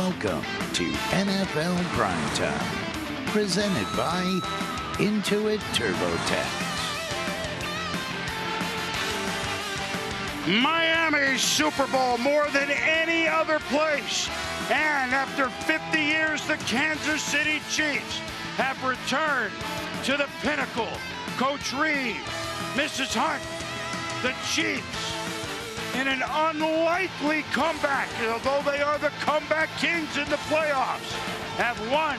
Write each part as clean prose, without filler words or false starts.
Welcome to NFL Primetime, presented by Intuit TurboTax. Miami's Super Bowl more than any other place. And after 50 years, the Kansas City Chiefs have returned to the pinnacle. Coach Reid, Mrs. Hunt, the Chiefs, in an unlikely comeback, although they are the comeback kings in the playoffs, have won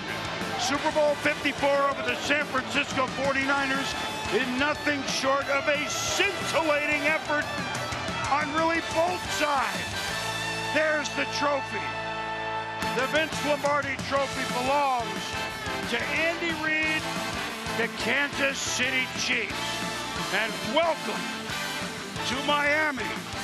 Super Bowl 54 over the San Francisco 49ers in nothing short of a scintillating effort on really both sides. There's the trophy. The Vince Lombardi trophy belongs to Andy Reid, the Kansas City Chiefs. And welcome to Miami,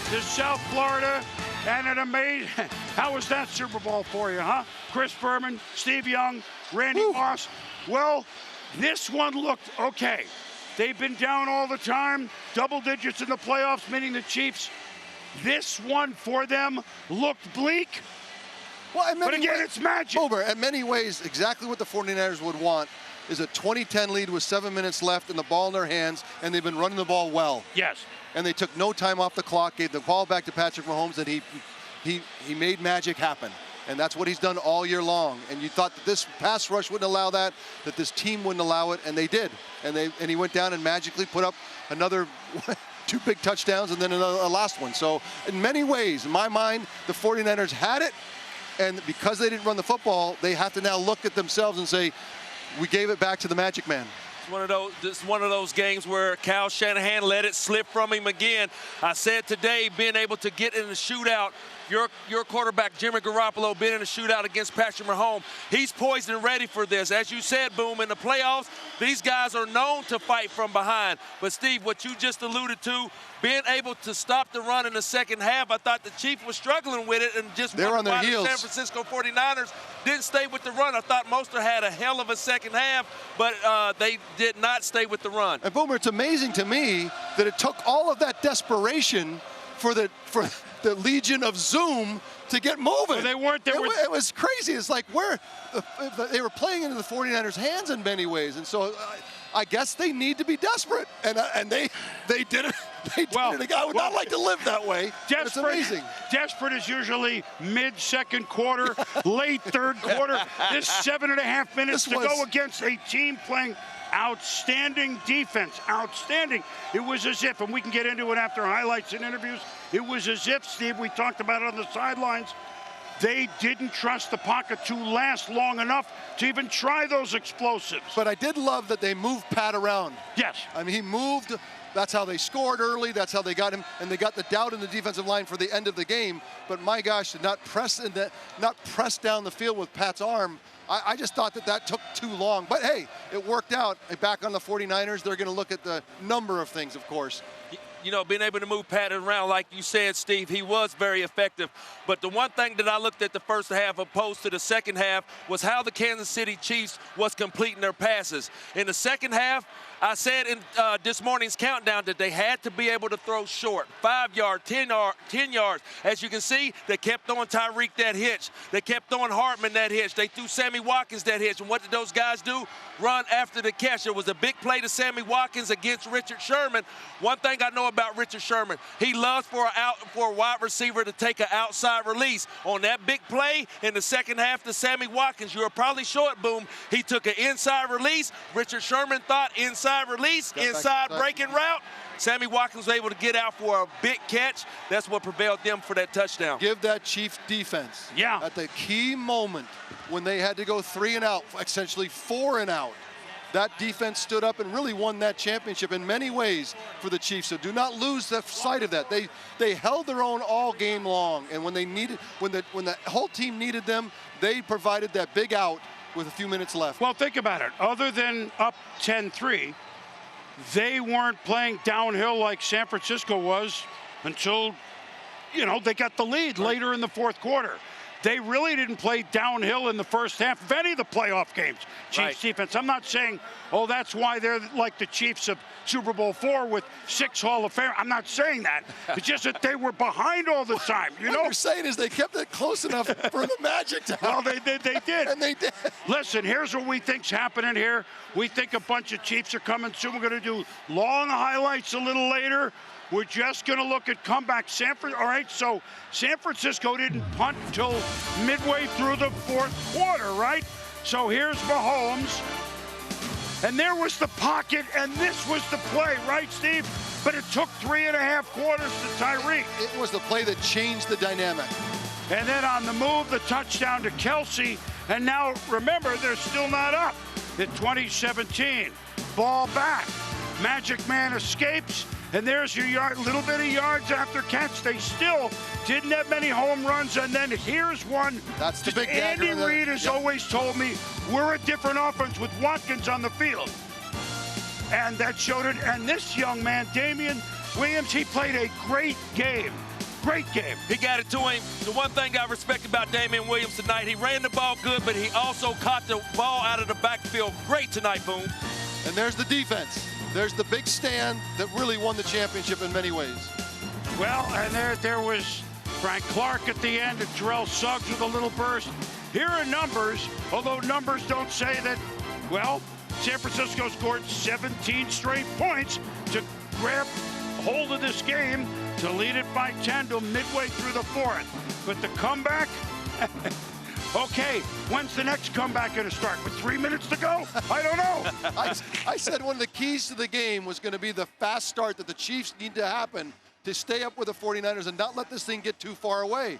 to South Florida, and an amazing, how was that Super Bowl for you, huh? Chris Berman, Steve Young, Randy Moss. Well, this one looked okay. They've been down all the time, double digits in the playoffs, meaning the Chiefs. This one for them looked bleak. Well, but again, it's magic. Over, in many ways, exactly what the 49ers would want is a 20-10 lead with 7 minutes left and the ball in their hands, and they've been running the ball well. Yes. And they took no time off the clock, gave the ball back to Patrick Mahomes, and he made magic happen. And that's what he's done all year long. And you thought that this pass rush wouldn't allow that this team wouldn't allow it, and they did. And he went down and magically put up another 2 big touchdowns and then a last one. So in many ways, in my mind, the 49ers had it. And because they didn't run the football, they have to now look at themselves and say, we gave it back to the Magic Man. It's one of those games where Kyle Shanahan let it slip from him again. I said today, being able to get in the shootout, your quarterback, Jimmy Garoppolo, been in a shootout against Patrick Mahomes. He's poised and ready for this. As you said, Boom, in the playoffs, these guys are known to fight from behind. But, Steve, what you just alluded to, being able to stop the run in the second half, I thought the Chiefs were struggling with it and just they're on their heels. The San Francisco 49ers didn't stay with the run. I thought Mostert had a hell of a second half, but they did not stay with the run. And, Boomer, it's amazing to me that it took all of that desperation for the Legion of Zoom to get moving. Well, they weren't. It was crazy. It's like they were playing into the 49ers' hands in many ways. And so I guess they need to be desperate. And they did it. They did it. I would not like to live that way. It's amazing. Desperate is usually mid-second quarter, late third quarter. This 7.5 minutes to go against a team playing outstanding defense, outstanding. It was as if, and we can get into it after highlights and interviews, it was as if, Steve, we talked about it on the sidelines, they didn't trust the pocket to last long enough to even try those explosives. But I did love that they moved Pat around. Yes. I mean, he moved. That's how they scored early. That's how they got him. And they got the doubt in the defensive line for the end of the game. But my gosh, to not press down the field with Pat's arm, I just thought that took too long. But, hey, it worked out. Back on the 49ers, they're going to look at the number of things, of course. You know, being able to move Pat around, like you said, Steve, he was very effective. But the one thing that I looked at the first half opposed to the second half was how the Kansas City Chiefs was completing their passes. In the second half, I said in this morning's countdown that they had to be able to throw short, 5 yards, 10 yards. As you can see, they kept throwing Tyreek that hitch. They kept throwing Hartman that hitch. They threw Sammy Watkins that hitch. And what did those guys do? Run after the catch. It was a big play to Sammy Watkins against Richard Sherman. One thing I know about Richard Sherman, he loves for a wide receiver to take an outside release. On that big play in the second half to Sammy Watkins, you were probably short, Boom. He took an inside release. Richard Sherman thought inside release, inside breaking route. Sammy Watkins was able to get out for a big catch. That's what prevailed them for that touchdown. Give that Chiefs defense. Yeah. At the key moment when they had to go 3 and out, essentially 4 and out, that defense stood up and really won that championship in many ways for the Chiefs. So do not lose the sight of that. They held their own all game long, and when the whole team needed them, they provided that big out with a few minutes left. Well, think about it. Other than up 10-3, they weren't playing downhill like San Francisco was until, they got the lead later in the fourth quarter. they really didn't play downhill in the first half of any of the playoff games. Chiefs defense. I'm not saying, oh, that's why they're like the Chiefs of Super Bowl IV with 6 Hall of Fame. I'm not saying that. It's just that they were behind all the time. You know, what you're saying is they kept it close enough for the Magic to well, they did. And they did. Listen, here's what we think's happening here. We think a bunch of Chiefs are coming soon. We're going to do long highlights a little later. We're just going to look at comeback. All right, so San Francisco didn't punt until midway through the 4th quarter, right? So here's Mahomes. And there was the pocket, and this was the play, right, Steve? But it took 3.5 quarters to Tyreek. It was the play that changed the dynamic. And then on the move, the touchdown to Kelce. And now, remember, they're still not up. In 2017, ball back. Magic Man escapes, and there's your little bit of yards after catch. They still didn't have many home runs, and then here's one. That's the big dagger. Andy Reid has always told me we're a different offense with Watkins on the field. And that showed it. And this young man, Damien Williams, he played a great game. Great game. He got it to him. The one thing I respect about Damien Williams tonight, he ran the ball good, but he also caught the ball out of the backfield great tonight, Boom. And there's the defense. There's the big stand that really won the championship in many ways. Well, and there was Frank Clark at the end and Terrell Suggs with a little burst. Here are numbers, although numbers don't say that, well, San Francisco scored 17 straight points to grab hold of this game, to lead it by 10 till midway through the 4th. But the comeback, okay, when's the next comeback going to start? With 3 minutes to go? I don't know. I said one of the keys to the game was going to be the fast start that the Chiefs need to happen to stay up with the 49ers and not let this thing get too far away.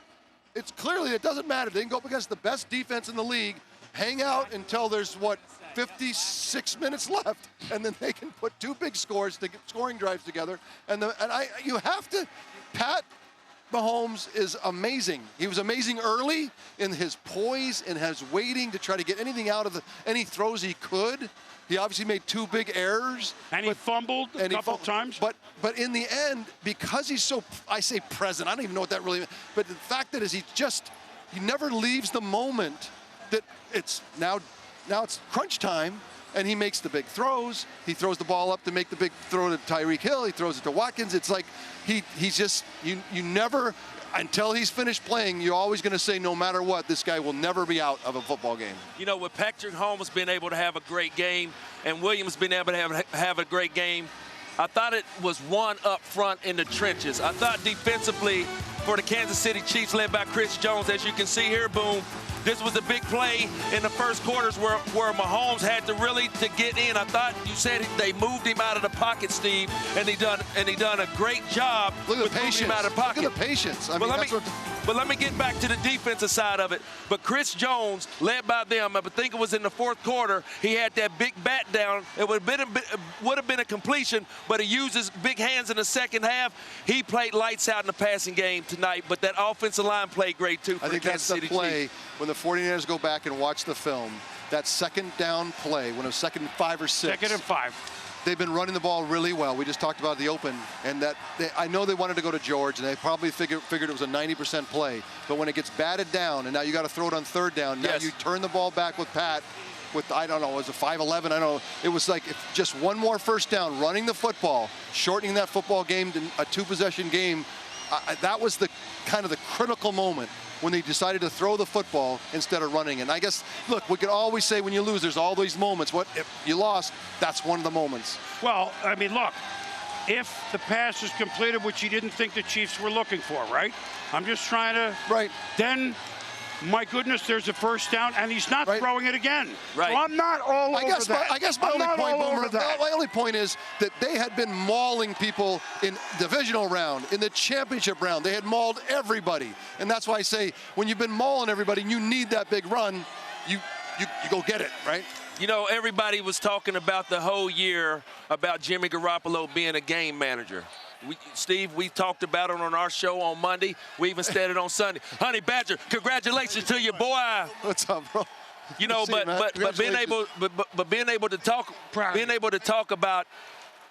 It's clearly, it doesn't matter. They can go up against the best defense in the league, hang out until there's, 56 minutes left, and then they can put 2 big scores to get scoring drives together. You have to, Pat Mahomes is amazing. He was amazing early in his poise and his waiting to try to get anything out of any throws he could. He obviously made 2 big errors. And he fumbled a couple times. But in the end, because he's so, I say present, I don't even know what that really means, but the fact that is he never leaves the moment that it's now it's crunch time, and he makes the big throws. He throws the ball up to make the big throw to Tyreek Hill. He throws it to Watkins. It's like he's just, you never, until he's finished playing, you're always going to say no matter what, this guy will never be out of a football game. You know, with Patrick Mahomes being able to have a great game and Williams being able to have a great game, I thought it was one up front in the trenches. I thought defensively for the Kansas City Chiefs led by Chris Jones, as you can see here, Boom, this was a big play in the first quarters where Mahomes had to really get in. I thought you said they moved him out of the pocket, Steve, and he done a great job with moving him out of the pocket. Look at the patience. But let me get back to the defensive side of it. But Chris Jones, led by them, I think it was in the 4th quarter, he had that big bat down. It would have been a completion, but he used his big hands in the second half. He played lights out in the passing game tonight, but that offensive line played great too for the Kansas City Chiefs. I think that's the play when the 49ers go back and watch the film. That second down play, when it was 2nd and 5 or 6. 2nd and 5. They've been running the ball really well. We just talked about the open, and I know they wanted to go to George, and they probably figured it was a 90% play. But when it gets batted down, and now you got to throw it on 3rd down, now you turn the ball back with Pat. With, I don't know, was it 5-11? I don't know. It was like just one more first down, running the football, shortening that football game to a 2-possession game. That was the kind of the critical moment when they decided to throw the football instead of running. And I guess, look, we could always say when you lose, there's all these moments. What if you lost? That's one of the moments. Well, I mean, look, if the pass is completed, which you didn't think the Chiefs were looking for, right? I'm just trying to. Right. Then, my goodness, there's a first down, and he's not throwing it again. Right. So I'm not all over that. I guess my only point is that they had been mauling people in divisional round, in the championship round. They had mauled everybody. And that's why I say, when you've been mauling everybody and you need that big run, you go get it, right? You know, everybody was talking about the whole year about Jimmy Garoppolo being a game manager. Steve, we talked about it on our show on Monday. We even said it on Sunday. Honey Badger, congratulations to you, boy. What's up, bro? You know, but being able to talk about,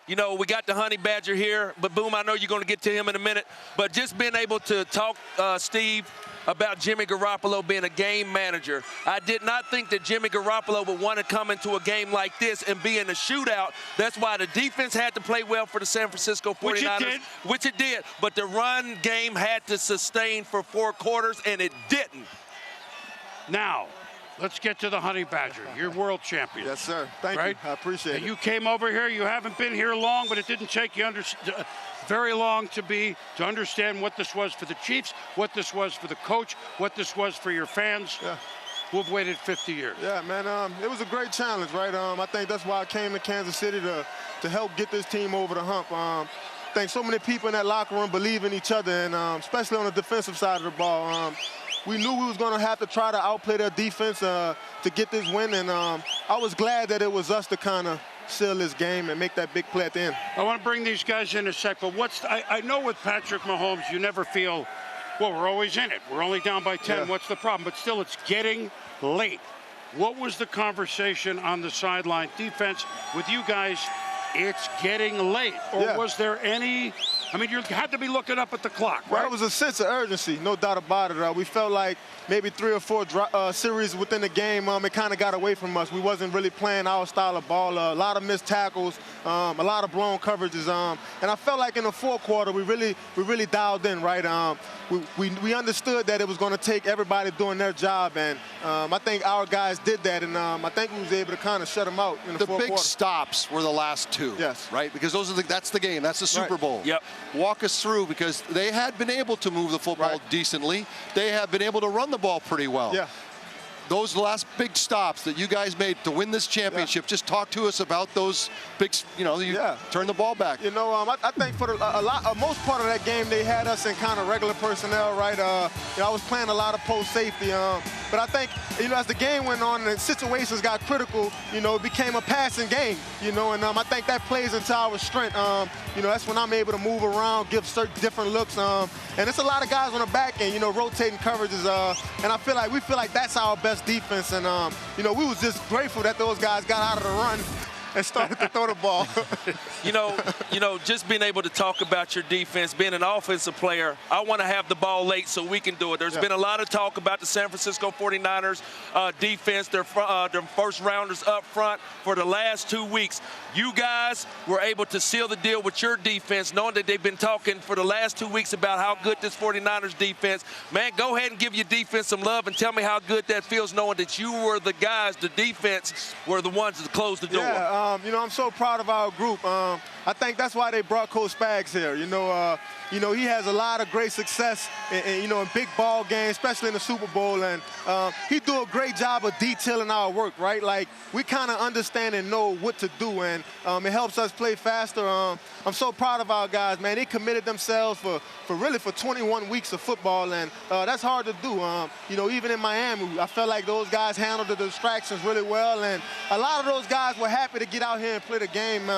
you know, we got the Honey Badger here, but Boom, I know you're going to get to him in a minute. But just being able to talk, Steve, about Jimmy Garoppolo being a game manager. I did not think that Jimmy Garoppolo would want to come into a game like this and be in a shootout. That's why the defense had to play well for the San Francisco 49ers. Which it did. But the run game had to sustain for 4 quarters, and it didn't. Now, let's get to the Honey Badger. You're world champion. Yes, sir. Thank you. I appreciate it. You came over here. You haven't been here long, but it didn't take you very long to understand what this was for the Chiefs, what this was for the coach, what this was for your fans. Yeah. Who've waited 50 years. Yeah, man. It was a great challenge, right? I think that's why I came to Kansas City to help get this team over the hump. I think so many people in that locker room believe in each other, and especially on the defensive side of the ball. We knew we was going to have to try to outplay their defense to get this win, and I was glad that it was us to kind of seal this game and make that big play at the end. I want to bring these guys in a sec, but I know with Patrick Mahomes, you never feel, well, we're always in it. We're only down by 10. Yeah. What's the problem? But still, it's getting late. What was the conversation on the sideline defense with you guys? It's getting late. Or was there any... I mean, you had to be looking up at the clock, right? Well, it was a sense of urgency, no doubt about it. We felt like maybe 3 or 4 series within the game, it kind of got away from us. We wasn't really playing our style of ball. A lot of missed tackles, a lot of blown coverages. And I felt like in the 4th quarter, we really dialed in, right? We understood that it was going to take everybody doing their job, and I think our guys did that, and I think we was able to kind of shut them out in the 4th quarter. The big stops were the last 2, right? Because that's the game. That's the Super Bowl. Yep. Walk us through, because they had been able to move the football decently. They have been able to run the ball pretty well. Yeah. Those last big stops that you guys made to win this championship, just talk to us about those big, turn the ball back. I think for most part of that game, they had us in kind of regular personnel, right? I was playing a lot of post safety, but I think, as the game went on and situations got critical, it became a passing game, and I think that plays into our strength. That's when I'm able to move around, give certain different looks, and it's a lot of guys on the back end, rotating coverages, and we feel like that's our best defense, and we was just grateful that those guys got out of the run and started to throw the ball. Just being able to talk about your defense, being an offensive player, I want to have the ball late so we can do it. There's been a lot of talk about the San Francisco 49ers defense, their first rounders up front for the last 2 weeks. You guys were able to seal the deal with your defense, knowing that they've been talking for the last 2 weeks about how good this 49ers defense. Man, go ahead and give your defense some love and tell me how good that feels, knowing that you were the guys, the defense were the ones that closed the door. Yeah, I'm so proud of our group. I think that's why they brought Coach Spags here. He has a lot of great success in big ball games, especially in the Super Bowl, and he do a great job of detailing our work, right? Like, we kind of understand and know what to do, and it helps us play faster. I'm so proud of our guys, man. They committed themselves for 21 weeks of football, and that's hard to do. Even in Miami, I felt like those guys handled the distractions really well, and a lot of those guys were happy to get out here and play the game.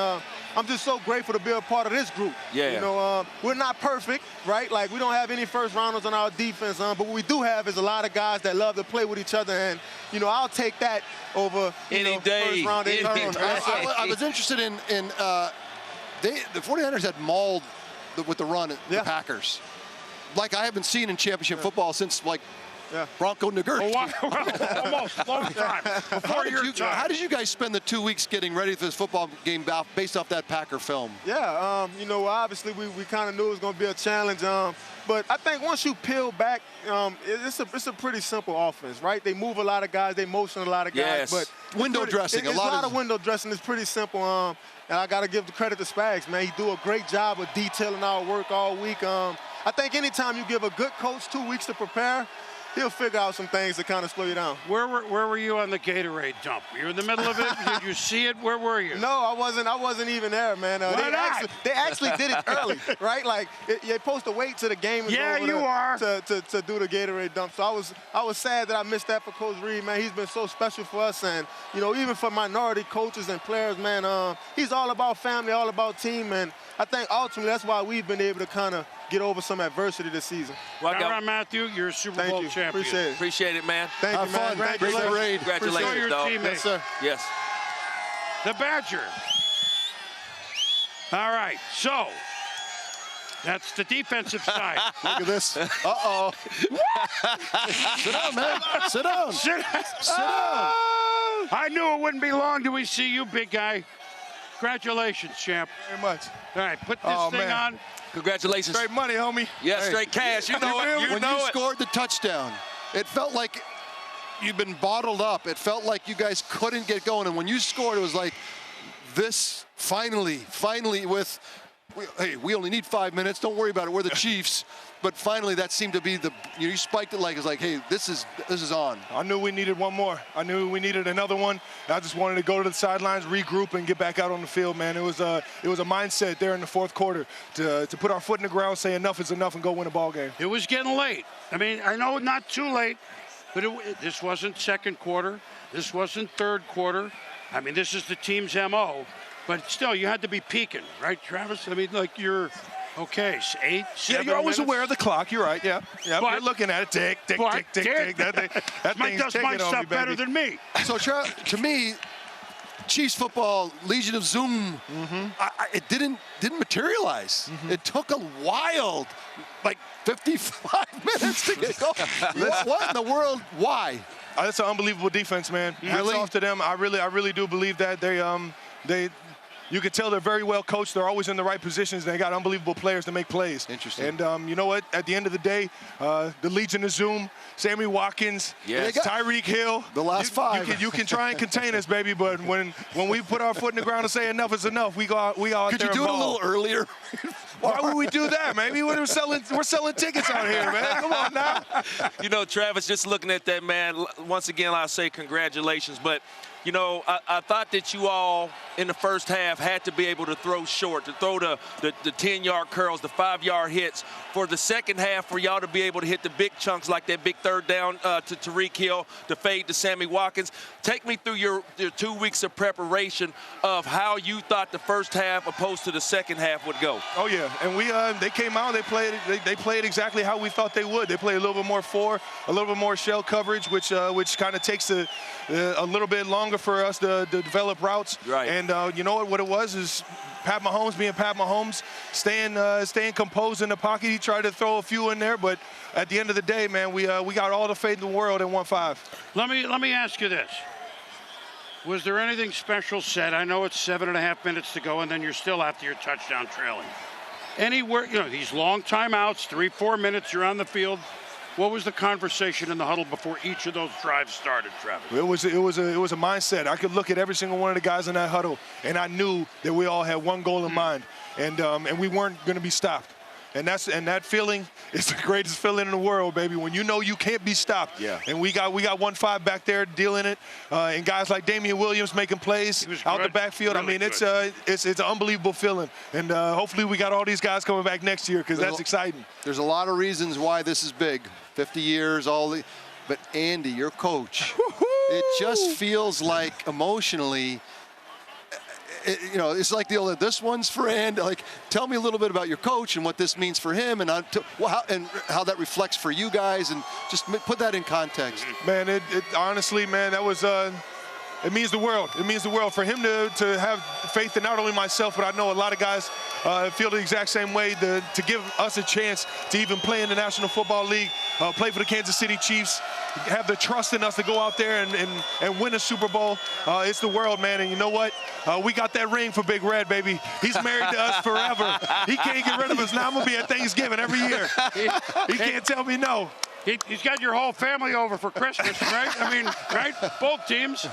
I'm just so grateful to be a part of this group. Yeah. We're not perfect, right? Like, we don't have any first rounders on our defense, but what we do have is a lot of guys that love to play with each other, and I'll take that over any day. First round. I was interested in the 49ers had mauled with the run the Packers, like I haven't seen in championship football since Bronco Nagurski. Almost, long time. How did you guys spend the 2 weeks getting ready for this football game based off that Packer film? Yeah, obviously we kind of knew it was going to be a challenge. But I think once you peel back, it's a pretty simple offense, right? They move a lot of guys, they motion a lot of guys. Yes. But window dressing. A lot of window dressing. It's pretty simple. And I got to give the credit to Spags, man. He do a great job of detailing our work all week. I think anytime you give a good coach 2 weeks to prepare, he'll figure out some things to kind of slow you down. Where were you on the Gatorade dump? You were in the middle of it? Did you see it? Where were you? No, I wasn't even there, man. They actually did it early, right? Like, you're supposed to wait till the game is over to do the Gatorade dump. So I was sad that I missed that for Coach Reid, man. He's been so special for us, and even for minority coaches and players, man. He's all about family, all about team, and I think ultimately that's why we've been able to kind of get over some adversity this season. Well, Tyrann Mathieu, you're a Super Bowl champion. Appreciate it, man. Thank you, man. Congratulations. Great Congratulations, dog. Yes, sir. Yes. The Badger. All right, so That's the defensive side. Look at this. Uh-oh. Sit down, man. Sit down. Sit down. I knew it wouldn't be long till we see you, big guy. Congratulations, champ. Very much. All right, put this thing on. Congratulations. Straight money, homie. Yeah, straight cash. You know it. When you scored the touchdown, it felt like you've been bottled up. It felt like you guys couldn't get going. And when you scored, it was like this finally with, hey, we only need 5 minutes. Don't worry about it. We're the Chiefs. But finally, that seemed to be you spiked it like it's like, hey, this is on. I knew we needed one more. I knew we needed another one. I just wanted to go to the sidelines, regroup, and get back out on the field, man. It was a mindset there in the fourth quarter to put our foot in the ground, say enough is enough, and go win a ball game. It was getting late. I mean, I know not too late, but this wasn't second quarter. This wasn't third quarter. I mean, this is the team's MO. But still, you had to be peaking, right, Travis? I mean, like you're – okay, 8, 7 you're always minutes. aware of the clock. You're right. Yeah. But, you're looking at it. Tick, tick, tick, tick, tick. That Mike thing's does ticking my on stuff me, better baby. than me. So, to me, Chiefs football, Legion of Zoom, it didn't materialize. It took a wild, like 55 minutes to get going. What in the world? Why? That's an unbelievable defense, man. Hats Really? off to them. I really do believe that they. You can tell they're very well coached. They're always in the right positions. They got unbelievable players to make plays. Interesting. And you know what? At the end of the day, the Legion of Zoom, Sammy Watkins, Yes. Tyreek Hill. The last five. You can try and contain us, baby. But when we put our foot in the ground and say enough is enough, we go out Could there you do and it a ball. little earlier? Why would we do that? Maybe we're selling tickets out here, man. Come on now. You know, Travis, just looking at that, man, once again, I'll say congratulations. But, you know, I thought that you all in the first half had to be able to throw short, to throw the 10-yard curls, the 5-yard hits. For the second half, for y'all to be able to hit the big chunks like that big third down to Tyreek Hill, to fade to Sammy Watkins. Take me through your 2 weeks of preparation of how you thought the first half opposed to the second half would go. Oh yeah, and they came out. They played exactly how we thought they would. They played a little bit more a little bit more shell coverage, which kind of takes a little bit longer for us to develop routes. Right. And you know what it was is Pat Mahomes being Pat Mahomes, staying composed in the pocket. He tried to throw a few in there, but at the end of the day, man, we got all the faith in the world and won 5. Let me ask you this. Was there anything special said? I know it's 7.5 minutes to go, and then you're still after your touchdown trailing. Anywhere, you know, these long timeouts, 3-4 minutes, you're on the field. What was the conversation in the huddle before each of those drives started, Travis? It was a mindset. I could look at every single one of the guys in that huddle, and I knew that we all had one goal in mind, and we weren't going to be stopped. And that feeling is the greatest feeling in the world, baby. When you know you can't be stopped. Yeah. And we got 1-5 back there dealing it, and guys like Damien Williams making plays out the backfield. Really I mean, it's an unbelievable feeling. And hopefully we got all these guys coming back next year because that's exciting. There's a lot of reasons why this is big. 50 years, but Andy, your coach, it just feels like emotionally. You know, it's like the old, this one's for Andy. Like, tell me a little bit about your coach and what this means for him and how that reflects for you guys, and just put that in context. Man, it honestly, man, that was it means the world. It means the world for him to have faith in not only myself, but I know a lot of guys feel the exact same way, to give us a chance to even play in the National Football League, play for the Kansas City Chiefs, have the trust in us to go out there and win a Super Bowl. It's the world, man, and you know what? We got that ring for Big Red, baby. He's married to us forever. He can't get rid of us. Now I'm going to be at Thanksgiving every year. He can't tell me no. He's got your whole family over for Christmas, right? I mean, right? Both teams.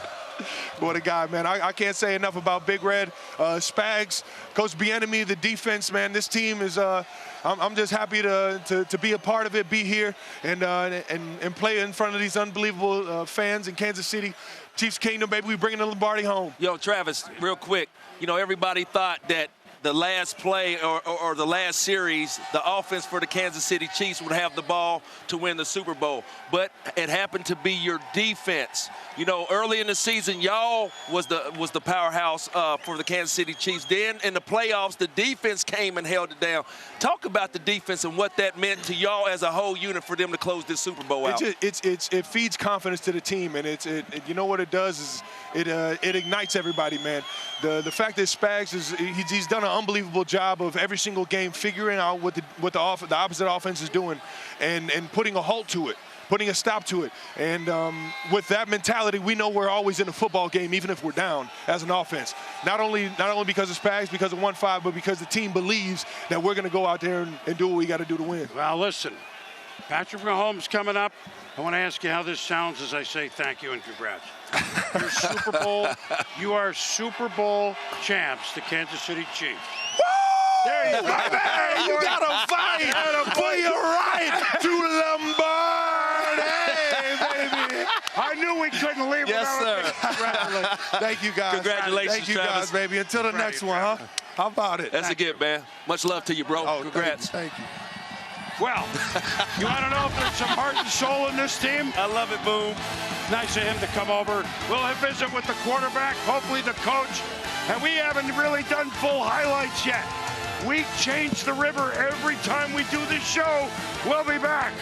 What a guy, man. I can't say enough about Big Red, Spags, Coach Bieniemy, the defense, man. This team is I'm just happy to be a part of it, be here, and play in front of these unbelievable fans in Kansas City. Chiefs Kingdom, baby, we bringing the Lombardi home. Yo, Travis, real quick, you know, everybody thought that the last play or the last series, the offense for the Kansas City Chiefs would have the ball to win the Super Bowl. But it happened to be your defense. You know, early in the season, y'all was the powerhouse for the Kansas City Chiefs. Then in the playoffs, the defense came and held it down. Talk about the defense and what that meant to y'all as a whole unit for them to close this Super Bowl out. It feeds confidence to the team, and you know what it does is it ignites everybody, man. The fact that Spags he's done an unbelievable job of every single game figuring out what the opposite offense is doing, and putting a halt to it, putting a stop to it. And with that mentality, we know we're always in a football game, even if we're down as an offense. Not only because of Spags, because of 1-5, but because the team believes that we're going to go out there and do what we got to do to win. Well, listen, Patrick Mahomes coming up. I want to ask you how this sounds as I say thank you and congrats. You are Super Bowl champs, the Kansas City Chiefs. There you go. Hey, you got to fight for your right to Lombardi, baby. I knew we couldn't leave Yes, without sir. Congratulations. Thank you, guys. Congratulations, Thank you, Travis. guys, baby. Until the next one, huh? How about it? That's a gift, man. Much love to you, bro. Oh, Congrats. Thank you. Well, you want to know if there's some heart and soul in this team? I love it, Boom. Nice of him to come over. We'll visit with the quarterback, hopefully the coach. And we haven't really done full highlights yet. We change the river every time we do this show. We'll be back.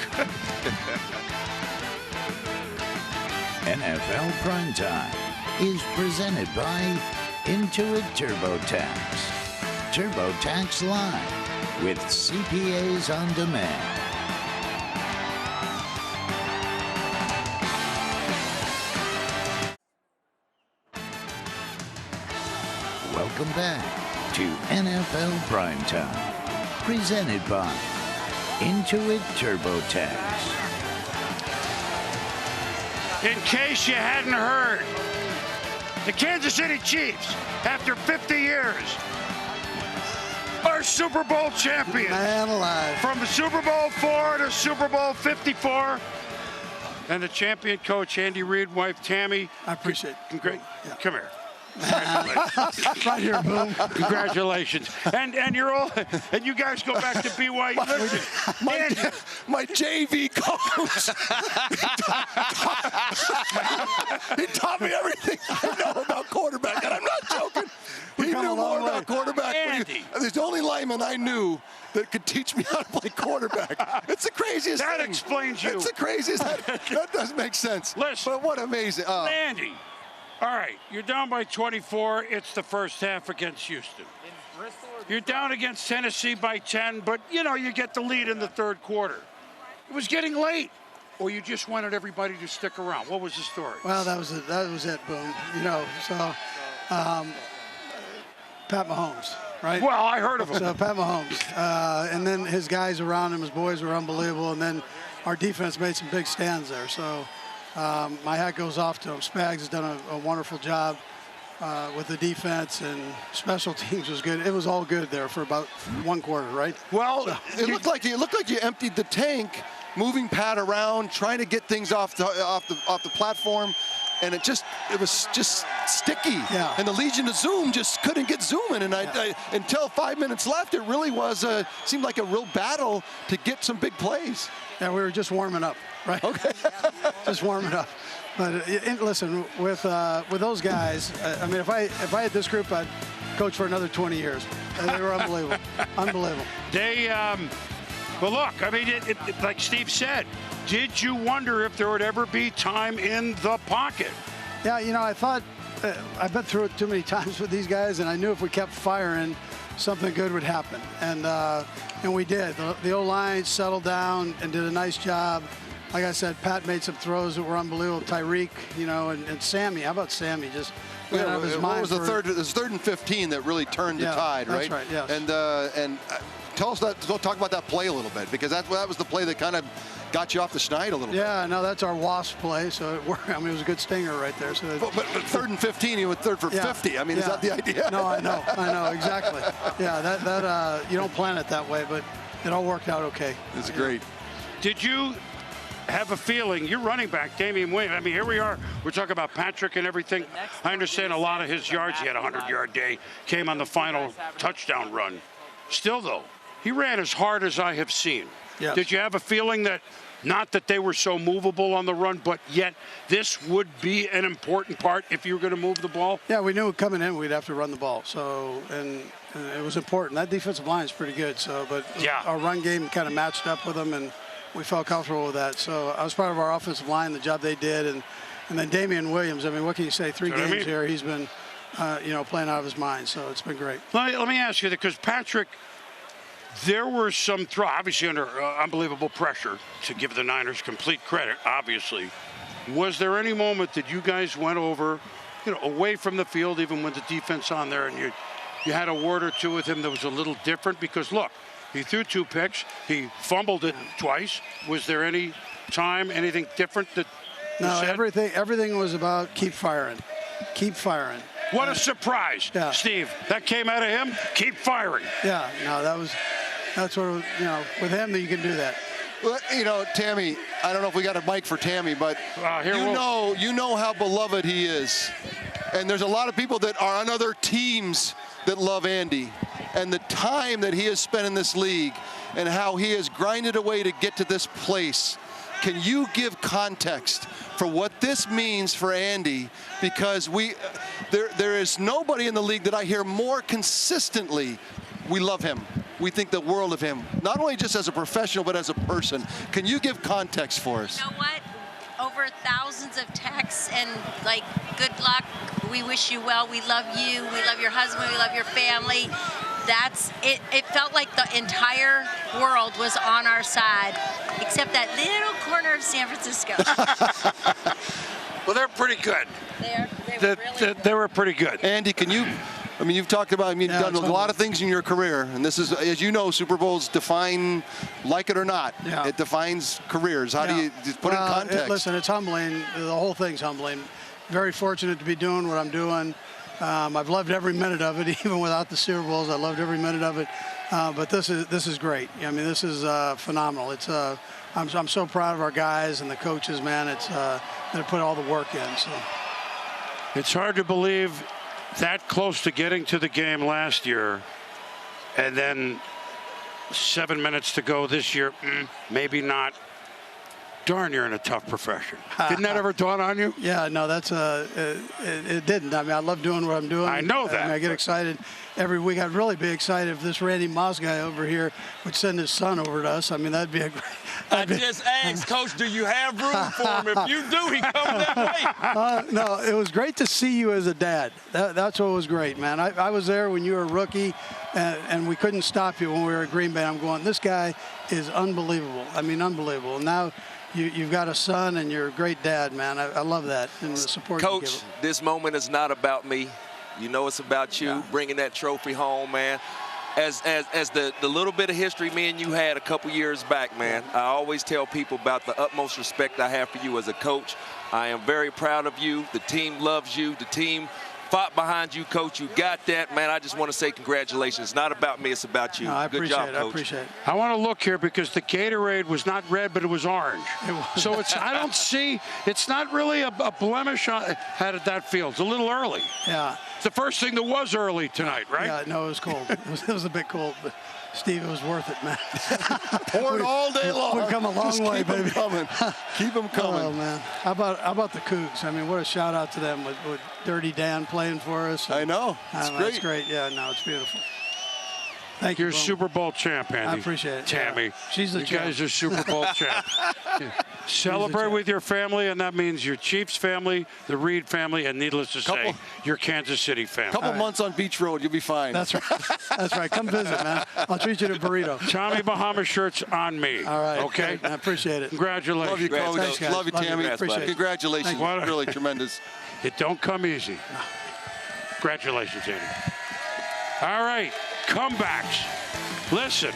NFL Primetime is presented by Intuit TurboTax. TurboTax Live with CPAs on demand. Welcome back to NFL Primetime, presented by Intuit TurboTax. In case you hadn't heard, the Kansas City Chiefs, after 50 years, are Super Bowl champions. Man alive. From Super Bowl 4 to Super Bowl 54. And the champion coach, Andy Reid, wife Tammy. I appreciate it. Great. Yeah. Come here. Right here, Boom. Congratulations. And you're all, and you guys go back to BYU. Listen, My JV coach. He taught me everything I know about quarterback, and I'm not joking. He knew more about quarterback. Andy. There's the only lineman I knew that could teach me how to play quarterback. It's the craziest that thing. explains you. It's the craziest. That doesn't make sense. Listen. But what amazing. Andy. All right, you're down by 24. It's the first half against Houston. You're down against Tennessee by 10, but, you know, you get the lead in the third quarter. It was getting late, or you just wanted everybody to stick around. What was the story? Well, that was it, Boom. You know, so Pat Mahomes, right? Well, I heard of him. So Pat Mahomes. And then his guys around him, his boys were unbelievable. And then our defense made some big stands there. So my hat goes off to him. Spags has done a wonderful job with the defense, and special teams was good. It was all good there for about one quarter, right? Well, it looked like you emptied the tank, moving Pat around, trying to get things off the platform, and it was just sticky. Yeah. And the Legion of Zoom just couldn't get zooming, and until 5 minutes left, it really seemed like a real battle to get some big plays. Yeah, we were just warming up, right? Okay. Just warming up. But listen, with those guys, I mean, if I had this group, I'd coach for another 20 years. They were unbelievable. Unbelievable. But look, I mean, like Steve said, did you wonder if there would ever be time in the pocket? Yeah, you know, I thought, I've been through it too many times with these guys, and I knew if we kept firing, something good would happen. And we did. The O-line settled down and did a nice job. Like I said, Pat made some throws that were unbelievable. Tyreek, you know, and Sammy. How about Sammy? Just went out of his mind. What was the third? It was 3rd and 15 that really turned the tide, right? That's right. Yes. And tell us that. Go talk about that play a little bit, because that was the play that kind of got you off the schneid a little bit. Yeah, no, that's our wasp play. So it worked. I mean, it was a good stinger right there. So, but 3rd and 15, you went 3rd for 50. I mean, is that the idea? No, I know exactly. Yeah, that you don't plan it that way, but it all worked out okay. It's great. Did you have a feeling, you're running back, Damien Williams, I mean, here we are, we're talking about Patrick and everything. I understand a lot of his yards, he had a 100-yard day, came on the final touchdown run. Still, though, he ran as hard as I have seen. Yes. Did you have a feeling that, not that they were so movable on the run, but yet this would be an important part if you were going to move the ball? Yeah, we knew coming in we'd have to run the ball. So, and it was important. That defensive line is pretty good. So, but our run game kind of matched up with them, and we felt comfortable with that. So I was proud of our offensive line, the job they did, and then Damien Williams. I mean, what can you say? 3 games here, he's been, playing out of his mind. So it's been great. Let me ask you that, because Patrick, there were some obviously under unbelievable pressure, to give the Niners complete credit, obviously. Was there any moment that you guys went over, away from the field, even with the defense on there, and you had a word or two with him that was a little different? Because look, he threw 2 picks, he fumbled it twice. Was there any time, anything different that No, everything was about keep firing. Keep firing. What a surprise, Steve. That came out of him. Keep firing. Yeah, no, that's what, with him that you can do that. Well, Tammy, I don't know if we got a mic for Tammy, but you know how beloved he is. And there's a lot of people that are on other teams that love Andy. And the time that he has spent in this league and how he has grinded away to get to this place. Can you give context for what this means for Andy? Because there is nobody in the league that I hear more consistently, we love him. We think the world of him, not only just as a professional, but as a person. Can you give context for us? You know what? Over thousands of texts and, good luck. We wish you well. We love you. We love your husband. We love your family. That's it. It felt like the entire world was on our side, except that little corner of San Francisco. Well, they're pretty good. They were pretty good. Andy, can you? You've talked about, you've done a lot of things in your career, and this is, as you know, Super Bowls define, like it or not, it defines careers. How do you put it in context? Listen, it's humbling. The whole thing's humbling. Very fortunate to be doing what I'm doing. I've loved every minute of it, even without the Super Bowls. I loved every minute of it. But this is great. This is phenomenal. It's I'm so proud of our guys and the coaches, man. It's they put all the work in. So it's hard to believe that close to getting to the game last year, and then 7 minutes to go this year. Maybe not. Darn, you're in a tough profession. Didn't that ever dawn on you? Yeah, no, that's it didn't. I love doing what I'm doing. I know that. I get excited every week. I'd really be excited if this Randy Moss guy over here would send his son over to us. That'd be a great. I just asked, Coach, do you have room for him? If you do, he comes that way. No, it was great to see you as a dad. That's what was great, man. I was there when you were a rookie, and we couldn't stop you when we were at Green Bay. I'm going, this guy is unbelievable. Unbelievable. And now you've got a son, and you're a great dad, man. I love that, and the support you give him. Coach, this moment is not about me. It's about you bringing that trophy home, man. As the little bit of history me and you had a couple years back, man, I always tell people about the utmost respect I have for you as a coach. I am very proud of you. The team loves you. The team fought behind you, Coach. You got that, man. I just want to say congratulations. It's not about me. It's about you. No, I Good appreciate job, it. Coach. I appreciate it. I want to look here because the Gatorade was not red, but it was orange. So I don't see, it's not really a blemish on how did that feel? It's a little early. Yeah. It's the first thing that was early tonight, right? Yeah, no, it was cold. It was a bit cold, but Steve, it was worth it, man. Pour it all day long. We've come a long way, baby. Keep them coming. Keep them coming. Oh, man. How about the Cougs? What a shout out to them with Dirty Dan playing for us. I know. It's great. It's great. Yeah, no, it's beautiful. Thank you. You're Super Bowl champ, Andy. I appreciate it. Tammy. Yeah. She's the You champ. guys are Super Bowl champs. Celebrate with your family, and that means your Chiefs family, the Reid family, and needless to say, your Kansas City family. Couple months on Beach Road, you'll be fine. That's right. That's right. Come visit, man. I'll treat you to a burrito. Tommy Bahama shirt's on me. All right. Okay? I appreciate it. Congratulations. Love you, Coach. Thanks, guys. Love you, Tammy. Appreciate it. Congratulations. Really tremendous. It don't come easy. Congratulations, Andy. All right, comebacks. Listen,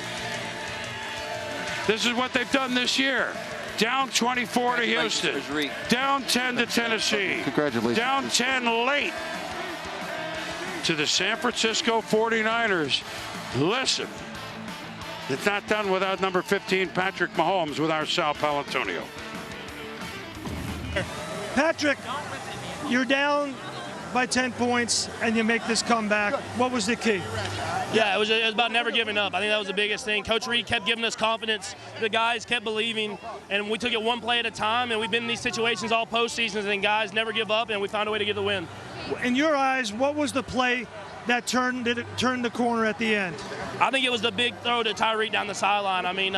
this is what they've done this year. Down 24 to Houston. Down 10 to Tennessee. Congratulations. Down 10 late to the San Francisco 49ers. Listen, it's not done without number 15, Patrick Mahomes, with our Sal Palantonio. Patrick, you're down by 10 points and you make this comeback. What was the key? Yeah, it was about never giving up. I think that was the biggest thing. Coach Reid kept giving us confidence. The guys kept believing, and we took it one play at a time, and we've been in these situations all postseasons, and guys never give up, and we found a way to get the win. In your eyes, what was the play that turned the corner at the end? I think it was the big throw to Reid down the sideline. I mean,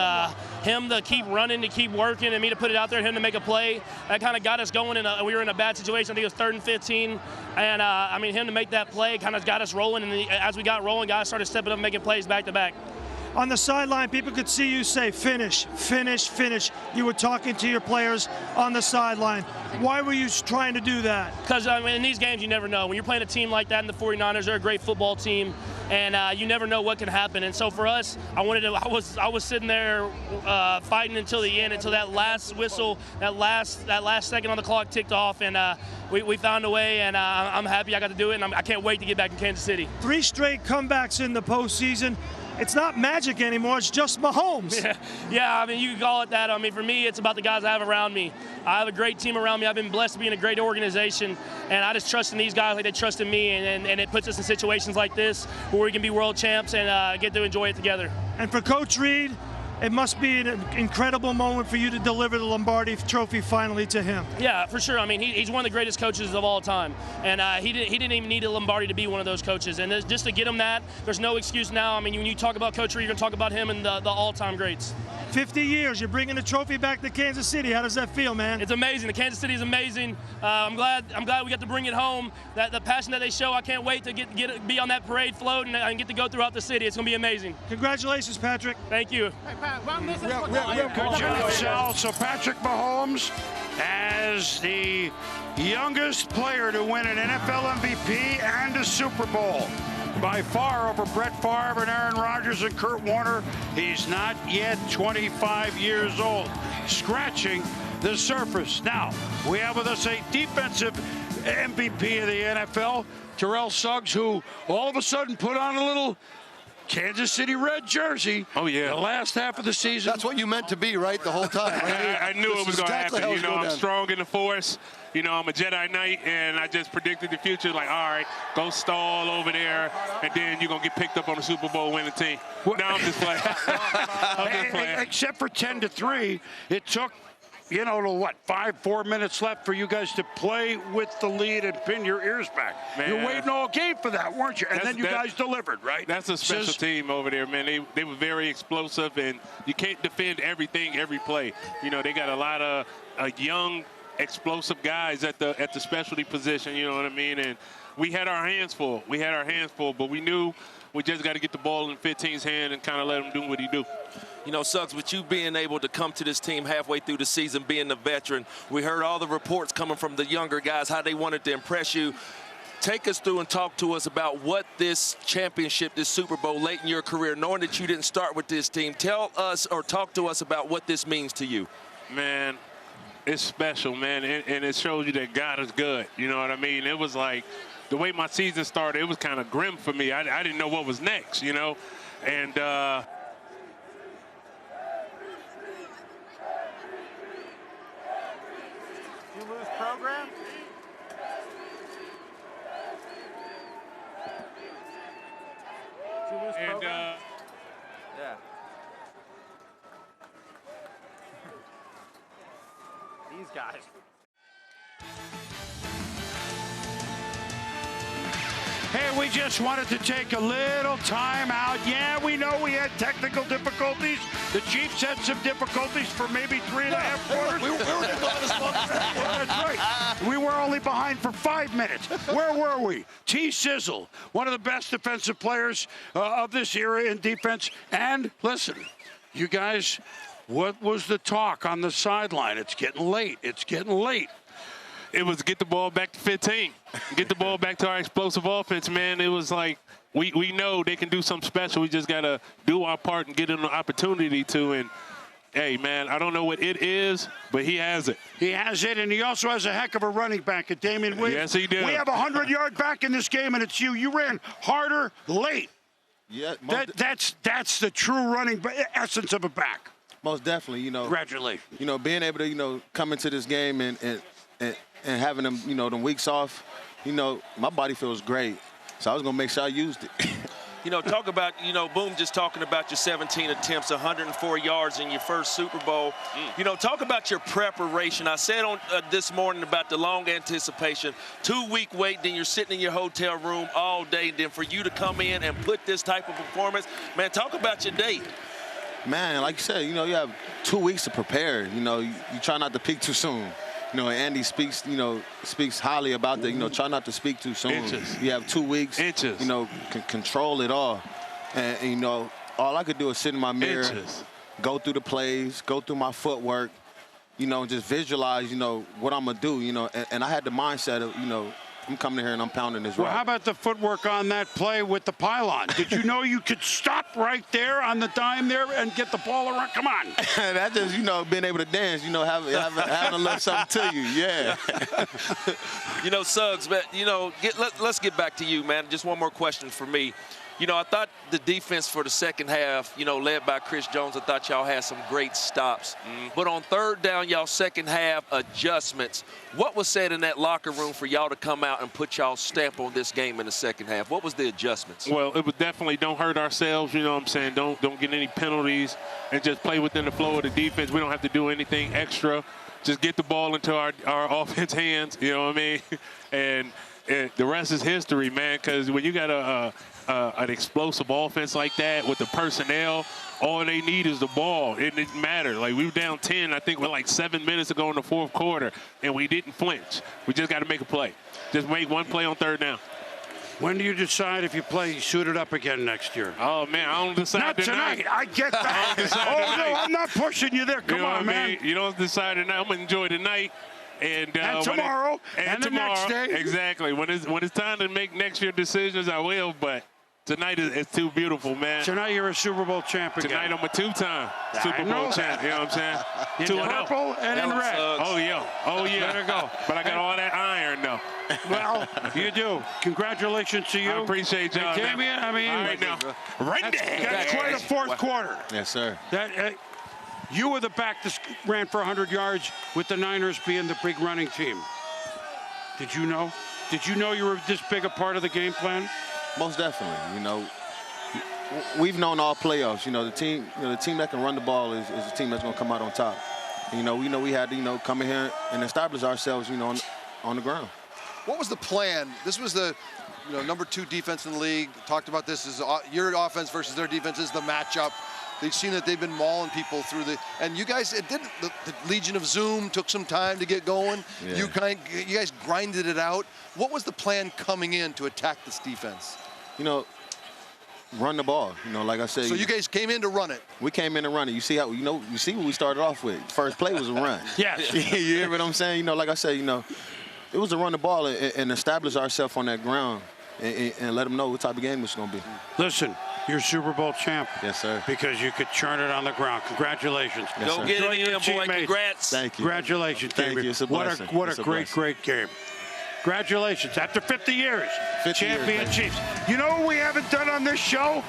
him to keep running, to keep working, and me to put it out there, him to make a play, that kind of got us going. We were in a bad situation. I think it was 3rd and 15. And, I mean, him to make that play kind of got us rolling. And as we got rolling, guys started stepping up and making plays back to back. On the sideline, people could see you say, finish, finish, finish. You were talking to your players on the sideline. Why were you trying to do that? Because in these games, you never know. When you're playing a team like that, and the 49ers are a great football team, and you never know what can happen. And so for us, I was sitting there fighting until the end, until that last whistle, that last second on the clock ticked off, and we found a way, and I'm happy I got to do it, and I can't wait to get back in Kansas City. 3 straight comebacks in the postseason. It's not magic anymore, it's just Mahomes. Yeah, I mean, you can call it that. I mean, for me, it's about the guys I have around me. I have a great team around me. I've been blessed to be in a great organization, and I just trust in these guys like they trust in me, and it puts us in situations like this where we can be world champs and get to enjoy it together. And for Coach Reid, it must be an incredible moment for you to deliver the Lombardi Trophy finally to him. Yeah, for sure. I mean, he's one of the greatest coaches of all time, and he didn't even need a Lombardi to be one of those coaches. And just to get him that, there's no excuse now. I mean, when you talk about Coach Reid, you're going to talk about him and the all-time greats. 50 years, you're bringing the trophy back to Kansas City. How does that feel, man? It's amazing. The Kansas City is amazing. I'm glad we got to bring it home. The passion that they show, I can't wait to be on that parade float and get to go throughout the city. It's going to be amazing. Congratulations, Patrick. Thank you. Good job, Sal. So Patrick Mahomes, as the youngest player to win an NFL MVP and a Super Bowl, by far over Brett Favre and Aaron Rodgers and Kurt Warner. He's not yet 25 years old, scratching the surface. Now, we have with us a defensive MVP of the NFL, Terrell Suggs, who all of a sudden put on a little Kansas City red jersey. Oh, yeah. The last half of the season. That's what you meant to be, right, the whole time. Right? I knew it was going to exactly happen. You know, I'm down. strong in the Force. You know, I'm a Jedi Knight, and I just predicted the future. Like, all right, go stall over there, and then you're going to get picked up on the Super Bowl winning team. No, I'm just playing. I'm just playing. Except for 10-3, it took, you know, 4 minutes left for you guys to play with the lead and pin your ears back. Man, you're waiting all game for that, weren't you? And then you guys delivered, right? That's a special team over there, man. They were very explosive, and you can't defend everything every play. You know, they got a lot of young, explosive guys at the specialty position, you know what I mean? And we had our hands full. But we knew we just got to get the ball in 15's hand and kind of let him do what he do. You know, Suggs, with you being able to come to this team halfway through the season, being the veteran, we heard all the reports coming from the younger guys, how they wanted to impress you. Take us through and talk to us about what this championship, this Super Bowl, late in your career, knowing that you didn't start with this team. Tell us or talk to us about what this means to you. Man, it's special, man, and it shows you that God is good. You know what I mean? It was like the way my season started, it was kind of grim for me. I didn't know what was next, you know? And you lose program? Did you lose program? Yeah. These guys. Hey, we just wanted to take a little time out. Yeah, we know we had technical difficulties. The Chiefs had some difficulties for maybe 3.5 quarters. We were getting all this fun. That's right. We were only behind for 5 minutes. Where were we? T-Sizzle, one of the best defensive players of this era in defense. And listen, you guys, what was the talk on the sideline? It's getting late. It's getting late. it was get the ball back to 15, get the ball back to our explosive offense, man. It was like we know they can do something special. We just got to do our part and get them the opportunity to. And, hey, man, I don't know what it is, but he has it. He has it, and he also has a heck of a running back at Damien Williams. Yes, he did. We have a 100-yard back in this game, and it's you. You ran harder late. Yeah, that's the true running essence of a back. Most definitely, you know. Congratulations. You know, being able to, you know, come into this game and having them, you know, them weeks off, you know, my body feels great. So I was going to make sure I used it. You know, talk about, you know, Boom just talking about your 17 attempts, 104 yards in your first Super Bowl. You know, talk about your preparation. I said on this morning about the long anticipation, 2-week wait, then you're sitting in your hotel room all day. Then for you to come in and put this type of performance, man, talk about your day. Man, like you said, you know, you have 2 weeks to prepare. You know, you try not to peak too soon. You know, Andy speaks highly about that. You know, try not to speak too soon. Inches. You have 2 weeks. Inches. You know, control it all. And, you know, all I could do is sit in my mirror, go through the plays, go through my footwork, you know, just visualize, you know, what I'm going to do, you know. And I had the mindset of, you know, I'm coming in here and I'm pounding this rock. Well, how about the footwork on that play with the pylon? Did you know you could stop right there on the dime there and get the ball around? Come on. That just, you know, being able to dance, you know, having a little something to you, yeah. You know, Suggs, but, you know, let's get back to you, man. Just one more question for me. You know, I thought the defense for the second half, you know, led by Chris Jones, I thought y'all had some great stops. But on third down, y'all second half adjustments, what was said in that locker room for y'all to come out and put y'all stamp on this game in the second half? What was the adjustments? Well, it was definitely don't hurt ourselves, you know what I'm saying? Don't get any penalties and just play within the flow of the defense. We don't have to do anything extra. Just get the ball into our offense hands, you know what I mean? And the rest is history, man, because when you got an explosive offense like that with the personnel, all they need is the ball. It didn't matter. Like, we were down 10, I think, with like 7 minutes to go in the fourth quarter, and we didn't flinch. We just got to make a play. Just make one play on third down. When do you decide if you play suited up again next year? Oh, man, I don't decide Not tonight. I get that. Oh, no, I'm not pushing you there. Come on, man. You don't decide tonight. I'm going to enjoy tonight. And tomorrow, and the next day. Exactly. When it's time to make next year decisions, I will, but tonight is too beautiful, man. Tonight you're a Super Bowl champ again. Tonight I'm a two-time Super Bowl champ. You know what I'm saying? In purple and in red. Oh, yeah. Oh, yeah. There you go. But I got all that iron, though. Well, you do. Congratulations to you. I appreciate y'all. Damien, I mean, all right now. That's quite a fourth quarter. Yes, sir. You were the back that ran for 100 yards with the Niners being the big running team. Did you know? Did you know you were this big a part of the game plan? Most definitely. You know, we've known all playoffs. You know, the team that can run the ball is the team that's going to come out on top. And, you know, we had to, you know, come in here and establish ourselves, you know, on the ground. What was the plan? This was the, you know, number 2 defense in the league. Talked about this as your offense versus their defense is the matchup. They've seen that they've been mauling people through and you guys, the Legion of Zoom took some time to get going. Yeah. You guys grinded it out. What was the plan coming in to attack this defense? You know, run the ball. You know, like I said. So you guys came in to run it. We came in to run it. You see how, you see what we started off with. First play was a run. Yes. You hear what I'm saying? You know, like I said, you know, it was to run the ball and establish ourselves on that ground and let them know what type of game it's going to be. Listen. You're Super Bowl champ. Yes, sir. Because you could churn it on the ground. Congratulations. Yes, Go get it in, boy. Congrats. Thank you. Congratulations, Thank you. It's a blessing. What a great game. Congratulations. After 50 years, champion Chiefs. You know what we haven't done on this show?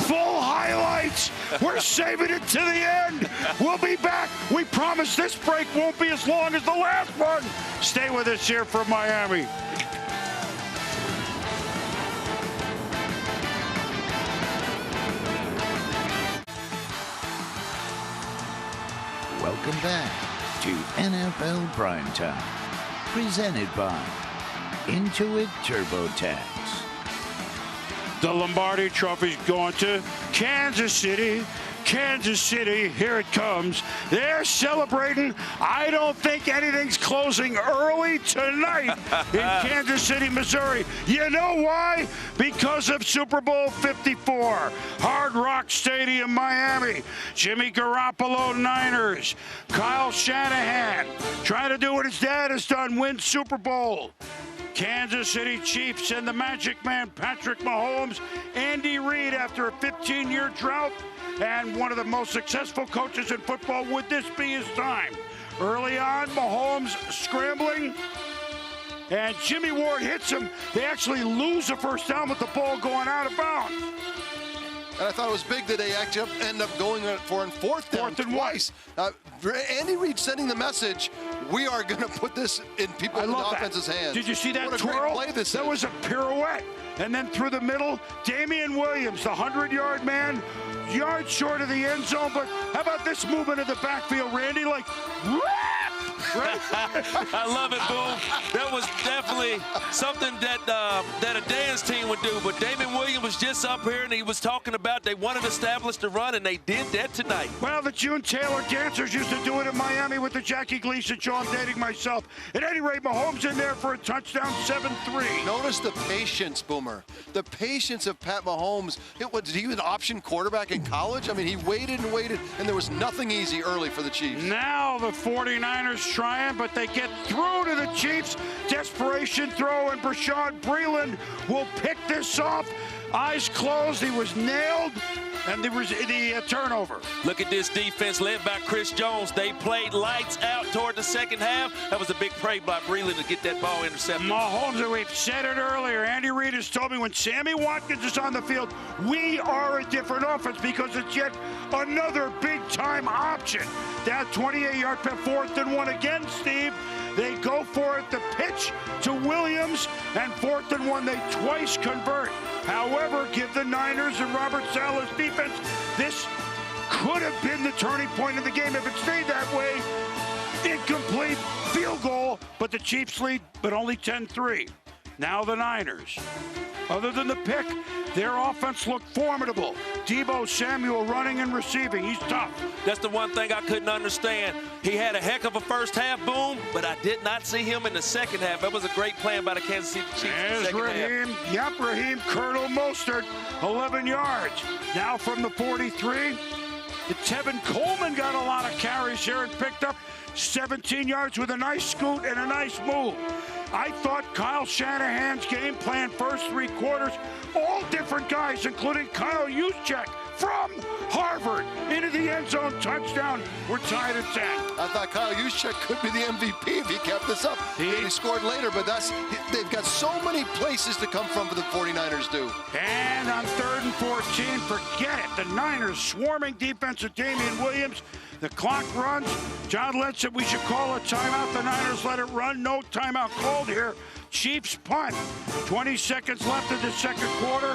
Full highlights. We're saving it to the end. We'll be back. We promise this break won't be as long as the last one. Stay with us here from Miami. Welcome back to NFL Primetime, presented by Intuit TurboTax. The Lombardi Trophy's going to Kansas City. Kansas City, here it comes. They're celebrating. I don't think anything's closing early tonight in Kansas City, Missouri. You know why? Because of Super Bowl 54. Hard Rock Stadium, Miami. Jimmy Garoppolo, Niners. Kyle Shanahan trying to do what his dad has done, win Super Bowl. Kansas City Chiefs and the Magic Man, Patrick Mahomes. Andy Reid, after a 15-year drought, and one of the most successful coaches in football. Would this be his time? Early on, Mahomes scrambling, and Jimmy Ward hits him. They actually lose the first down with the ball going out of bounds. And I thought it was big that they actually end up going for a fourth down twice. Andy Reid sending the message, we are going to put this in people in the offense's hands. Did you see that what twirl? A great play this that is. was a pirouette. And then through the middle, Damien Williams, the 100-yard man, yards short of the end zone. But how about this movement of the backfield, Randy? Like, whap! Right? I love it, Boom. That was definitely something that that a Dan's team would do. But Damien Williams was just up here, and he was talking about they wanted to establish the run, and they did that tonight. Well, the June Taylor dancers used to do it in Miami with the Jackie Gleason show. I'm dating myself. At any rate, Mahomes in there for a touchdown, 7-3. Notice the patience, Boomer. The patience of Pat Mahomes. Did he was an option quarterback in college? I mean, he waited and waited, and there was nothing easy early for the Chiefs. Now the 49ers trying, but they get through to the Chiefs. Desperation throw, and Bashaud Breeland will pick this off. Eyes closed, he was nailed, and there was the turnover. Look at this defense led by Chris Jones. They played lights out toward the second half. That was a big play by Breeland to get that ball intercepted. Mahomes, and we've said it earlier, Andy Reid has told me when Sammy Watkins is on the field, we are a different offense because it's yet another big-time option. That 28-yard pass, 4th and 1 again, Steve. They go for it, the pitch to Williams, and 4th and 1, they twice convert. However, give the Niners and Robert Saleh's defense, this could have been the turning point of the game if it stayed that way. Incomplete field goal, but the Chiefs lead, but only 10-3. Now the Niners. Other than the pick, their offense looked formidable. Deebo Samuel running and receiving. He's tough. That's the one thing I couldn't understand. He had a heck of a first half, Boom, but I did not see him in the second half. That was a great plan by the Kansas City Chiefs in the second half. Raheem Colonel Mostert, 11 yards. Now from the 43, Tevin Coleman got a lot of carries here and picked up 17 yards with a nice scoot and a nice move. I thought Kyle Shanahan's game plan first 3 quarters, all different guys, including Kyle Juszczyk from Harvard into the end zone touchdown. We're tied at 10. I thought Kyle Juszczyk could be the MVP if he kept this up. He scored later, but they've got so many places to come from for the 49ers do. And on 3rd and 14, forget it. The Niners swarming defense of Damien Williams. The clock runs. John Lynch said we should call a timeout. The Niners let it run. No timeout called here. Chiefs punt. 20 seconds left in the second quarter.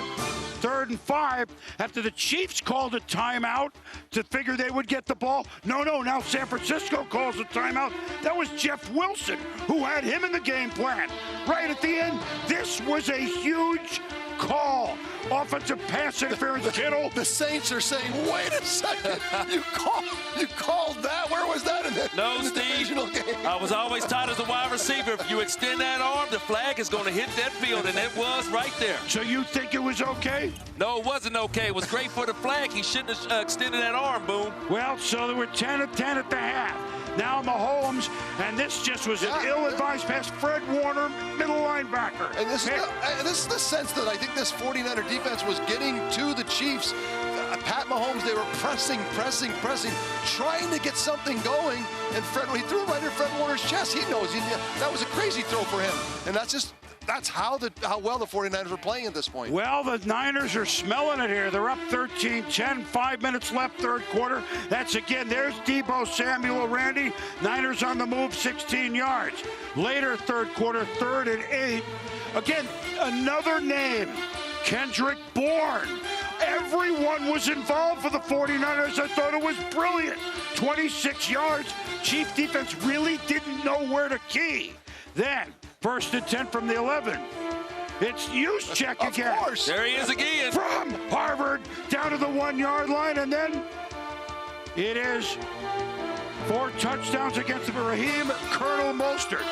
3rd and 5 after the Chiefs called a timeout to figure they would get the ball. No, now San Francisco calls a timeout. That was Jeff Wilson who had him in the game plan. Right at the end, this was a huge call. Offensive pass interference, Kittle. The Saints are saying, wait a second, you called that? Where was that in the divisional game? I was always taught as a wide receiver, if you extend that arm, the flag is going to hit that field, and it was right there. So you think it was okay? No, it wasn't okay. It was great for the flag. He shouldn't have extended that arm, Boom. Well, so there were 10 at the half. Now Mahomes, and this just was an ill-advised pass. Fred Warner, middle linebacker. And this is the sense that I think this 49er defense was getting to the Chiefs. Pat Mahomes, they were pressing, trying to get something going. And he threw it right in Fred Warner's chest. He knows that was a crazy throw for him. And that's how well the 49ers were playing at this point. Well, the Niners are smelling it here. They're up 13-10, 5 minutes left, third quarter. There's Deebo Samuel, Randy. Niners on the move, 16 yards. Later, third quarter, 3rd and 8. Again, another name, Kendrick Bourne. Everyone was involved for the 49ers. I thought it was brilliant. 26 yards. Chief defense really didn't know where to key. Then, 1st and 10 from the 11. It's Juszczyk again. Of course. There he is again. From Harvard down to the 1-yard line. And then it is 4 touchdowns against the Raheem Colonel Mostert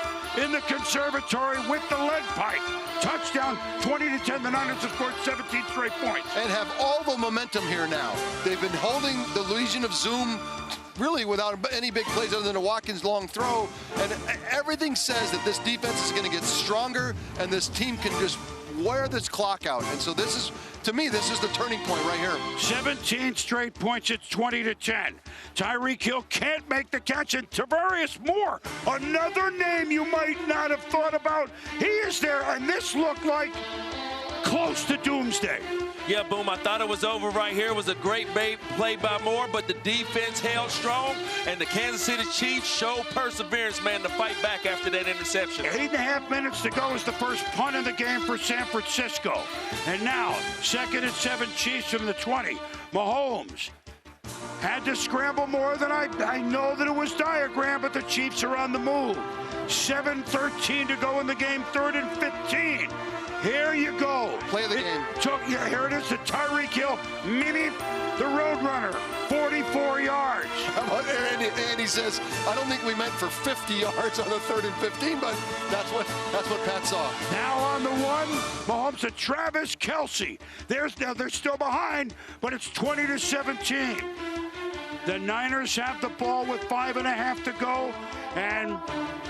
in the conservatory with the lead pipe. Touchdown, 20-10. The Niners have scored 17 straight points. And have all the momentum here now. They've been holding the Legion of Zoom really without any big plays other than a Watkins long throw. And everything says that this defense is going to get stronger and this team can just wear this clock out. And so this is, to me, this is the turning point right here. 17 straight points. It's 20-10. Tyreek Hill can't make the catch. And Tavarius Moore, another name you might not have thought about. He is there. And this looked like close to doomsday. Yeah, Boom, I thought it was over right here. It was a great play by Moore, but the defense held strong, and the Kansas City Chiefs showed perseverance, man, to fight back after that interception. 8.5 minutes to go is the first punt in the game for San Francisco. And now, 2nd and 7, Chiefs from the 20. Mahomes had to scramble more than I know that it was diagram, but the Chiefs are on the move. 7:13 to go in the game, 3rd and 15. Here you go. Play of the game. Yeah, here it is, the Tyreek Hill, Mimi, the Roadrunner, 44 yards. How about Andy says, I don't think we meant for 50 yards on the 3rd and 15, but that's what Pat saw. Now on the 1, Mahomes to Travis Kelce. They're still behind, but it's 20-17. The Niners have the ball with 5.5 to go, and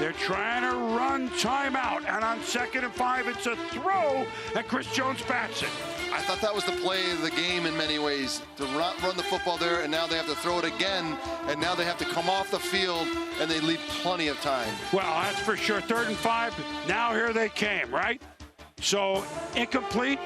they're trying to run timeout. And on 2nd and 5, it's a throw, and Chris Jones bats it. I thought that was the play of the game in many ways, to run the football there, and now they have to throw it again, and now they have to come off the field, and they leave plenty of time. Well, that's for sure. 3rd and 5, now here they came, right? So, incomplete.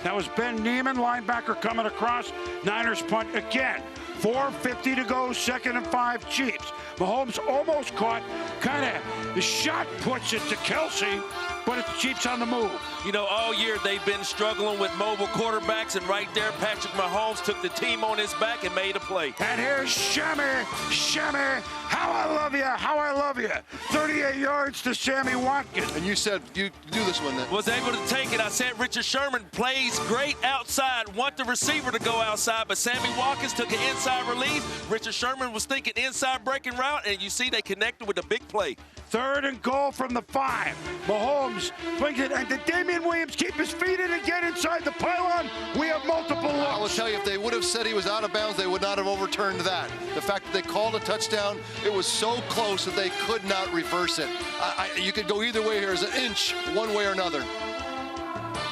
That was Ben Neiman, linebacker, coming across. Niners punt again. 4:50 to go, 2nd and 5, Chiefs. Mahomes almost caught, kind of, the shot puts it to Kelce, but it's the Chiefs on the move. You know, all year they've been struggling with mobile quarterbacks, and right there, Patrick Mahomes took the team on his back and made a play. And here's Shammy, how I love you. 38 yards to Sammy Watkins. And you said you do this one then. Was able to take it. I said Richard Sherman plays great outside, want the receiver to go outside, but Sammy Watkins took an inside release. Richard Sherman was thinking inside breaking route, and you see they connected with a big play. 3rd and goal from the 5. Mahomes swings it, and did Damien Williams keep his feet in and get inside the pylon? We have multiple looks. I will tell you, if they would have said he was out of bounds, they would not have overturned that. The fact that they called a touchdown, it was so close that they could not reverse it. You could go either way here as an inch, one way or another.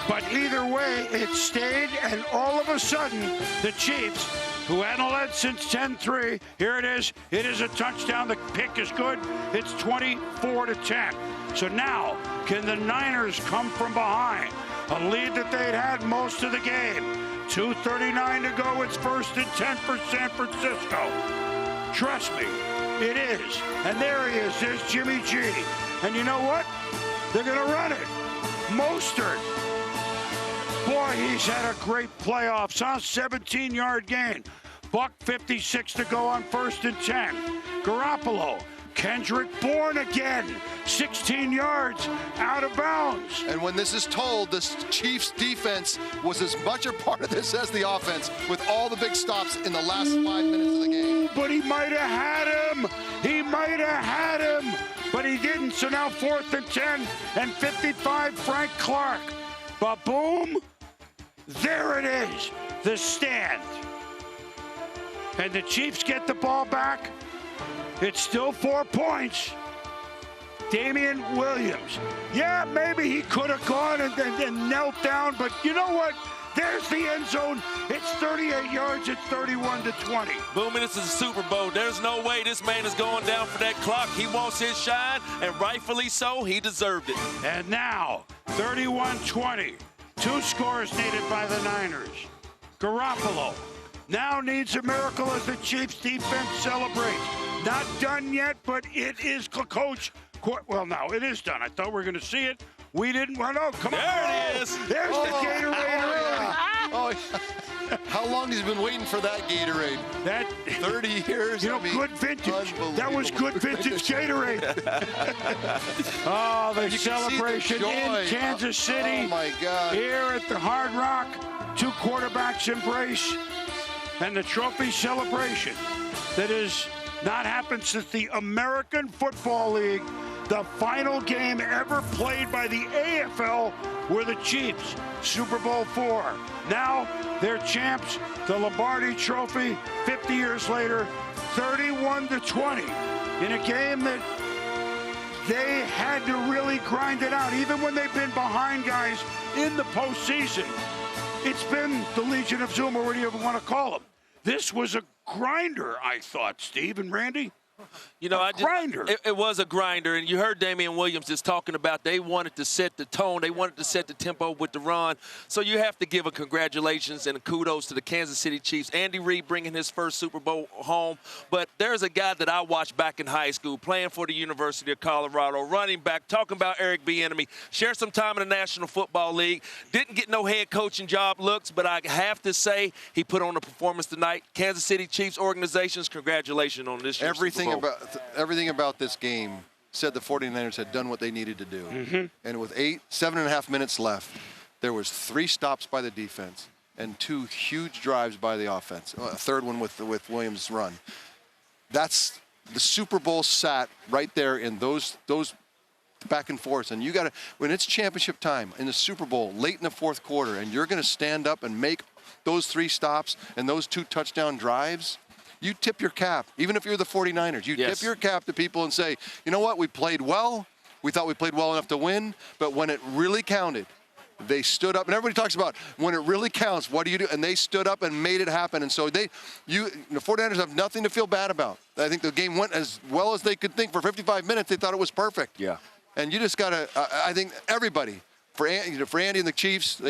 But either way, it stayed, and all of a sudden, the Chiefs, who hadn't led since 10-3, here it is. It is a touchdown. The pick is good. It's 24-10. So now, can the Niners come from behind? A lead that they'd had most of the game. 2:39 to go. It's 1st and 10 for San Francisco. Trust me, it is. And there he is. There's Jimmy G. And you know what? They're going to run it. Mostert. Boy, he's had a great playoffs, huh? 17-yard gain. $1:56 to go on 1st and 10. Garoppolo. Kendrick Bourne again. 16 yards out of bounds. And when this is told, this Chiefs defense was as much a part of this as the offense, with all the big stops in the last 5 minutes of the game. But he might have had him. But he didn't. So now 4th and 10 and 55, Frank Clark. But boom, there it is, the stand. And the Chiefs get the ball back. It's still 4 points. Damien Williams. Yeah, maybe he could have gone and knelt down, but you know what? There's the end zone. It's 38 yards. It's 31-20. Boom, this is a Super Bowl. There's no way this man is going down for that clock. He wants his shine, and rightfully so, he deserved it. And now, 31-20. 2 scores needed by the Niners. Garoppolo now needs a miracle as the Chiefs defense celebrates. Not done yet, but it is, Coach. Well, no, it is done. I thought we were going to see it. We didn't. Well, no, come on. There it is. There's the Gatorade. Oh, how long has he been waiting for that Gatorade? That 30 years. You know, good vintage. That was good vintage Gatorade. Oh, the celebration in Kansas City. Oh my God! Here at the Hard Rock, 2 quarterbacks embrace, and the trophy celebration that has not happened since the American Football League. The final game ever played by the AFL were the Chiefs, Super Bowl IV. Now they're champs, the Lombardi Trophy, 50 years later, 31-20, in a game that they had to really grind it out, even when they've been behind guys in the postseason. It's been the Legion of Zoom, or what do you want to call them. This was a grinder, I thought, Steve and Randy. You know, grinder. It was a grinder, and you heard Damien Williams just talking about they wanted to set the tone. They wanted to set the tempo with the run. So you have to give a congratulations and a kudos to the Kansas City Chiefs. Andy Reid bringing his first Super Bowl home. But there's a guy that I watched back in high school playing for the University of Colorado, running back, talking about Eric Bieniemy, shared some time in the National Football League, didn't get no head coaching job looks, but I have to say he put on a performance tonight. Kansas City Chiefs organizations, congratulations on this year's Super Bowl. Everything about this game said the 49ers had done what they needed to do. And with 7.5 minutes left, there was 3 stops by the defense and 2 huge drives by the offense. A third one with Williams' run. That's the Super Bowl sat right there in those back and forth. And you got to, when it's championship time in the Super Bowl late in the fourth quarter, and you're going to stand up and make those 3 stops and those 2 touchdown drives, you tip your cap. Even if you're the 49ers, you tip your cap to people and say, you know what, we played well. We thought we played well enough to win, but when it really counted, they stood up. And everybody talks about when it really counts, what do you do? And they stood up and made it happen. And so the 49ers have nothing to feel bad about. I think the game went as well as they could think. For 55 minutes, they thought it was perfect. Yeah. And you just got to, I think everybody, for Andy and the Chiefs,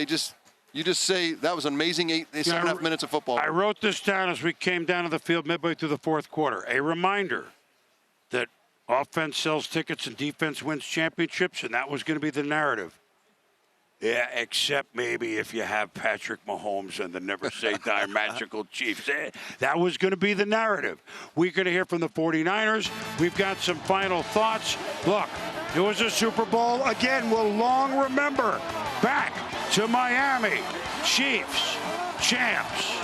you just say that was an amazing 7.5 minutes of football. I wrote this down as we came down to the field midway through the fourth quarter. A reminder that offense sells tickets and defense wins championships, and that was going to be the narrative. Yeah, except maybe if you have Patrick Mahomes and the never say die magical Chiefs. That was going to be the narrative. We're going to hear from the 49ers. We've got some final thoughts. Look, it was a Super Bowl. Again, we'll long remember. Back to Miami. Chiefs, champs.